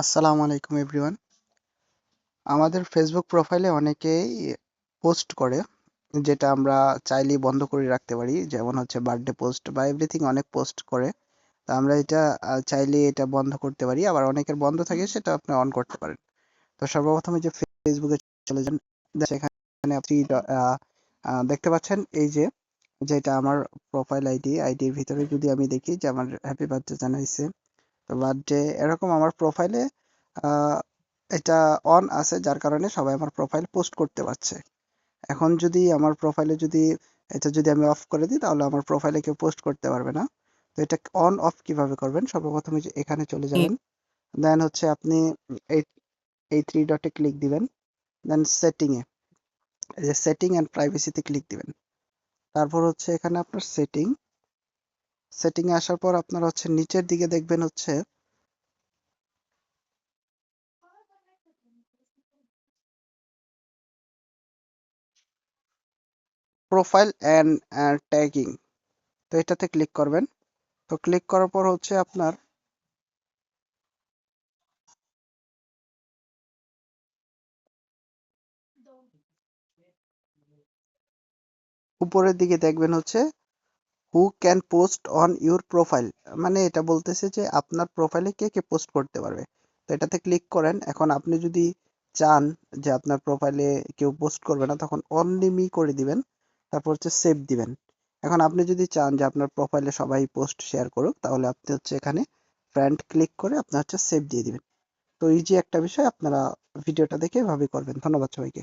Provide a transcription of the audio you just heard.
আসসালামু আলাইকুম এভরিওয়ান। আমাদের ফেসবুক প্রোফাইলে অনেকেই পোস্ট করে, যেটা আমরা চাইলেই বন্ধ করে রাখতে পারি। যেমন হচ্ছে বার্থডে পোস্ট বা এভরিথিং অনেক পোস্ট করে। তো আমরা এটা চাইলেই এটা বন্ধ করতে পারি। আবার অনেকের বন্ধ থাকে, সেটা আপনি অন করতে পারেন। তো সর্বপ্রথমে যে ফেসবুকে চলে যান, সেখানে আপনি দেখতে পাচ্ছেন এই যে যেটা আমার প্রোফাইল আইডির ভিতরে যদি আমি দেখি যে আমার হ্যাপি বার্থডে জানাইছে, তো বার্থডে এরকম আমার প্রোফাইলে এটা অন আছে, যার কারণে সবাই আমার প্রোফাইল পোস্ট করতে পারছে। এখন যদি আমার প্রোফাইলে যদি এটা যদি আমি অফ করে দিই, তাহলে আমার প্রোফাইলে কেউ পোস্ট করতে পারবে না। তো এটা অন অফ কিভাবে করবেন, সর্বপ্রথমে যে এখানে চলে যাবেন, দেন হচ্ছে আপনি এই এই থ্রি ডটে ক্লিক দিবেন, দেন সেটিংয়ে, এই যে সেটিং অ্যান্ড প্রাইভেসিতে ক্লিক দিবেন। তারপর হচ্ছে এখানে আপনার সেটিংয়ে আসার পর আপনার হচ্ছে নিচের দিকে দেখবেন হচ্ছে প্রোফাইল অ্যান্ড ট্যাগিং। তো এটাতে ক্লিক করবেন। তো ক্লিক করার পর হচ্ছে আপনার উপরের দিকে দেখবেন হচ্ছে who can post on your profile, মানে এটা বলতেছে যে আপনার প্রোফাইলে কে কে পোস্ট করতে পারবে। তো এটাতে ক্লিক করেন। এখন আপনি যদি চান যে আপনার প্রোফাইলে কেউ পোস্ট করবে না, তখন অনলি মি করে দিবেন, তারপর হচ্ছে সেভ দিবেন। এখন আপনি যদি চান যে আপনার প্রোফাইলে সবাই পোস্ট শেয়ার করুক, তাহলে আপনি হচ্ছে এখানে ফ্রেন্ড ক্লিক করে আপনি হচ্ছে সেভ দিয়ে দিবেন। তো ইজি একটা বিষয়, আপনারা ভিডিওটা দেখে এভাবে করবেন। ধন্যবাদ সবাইকে।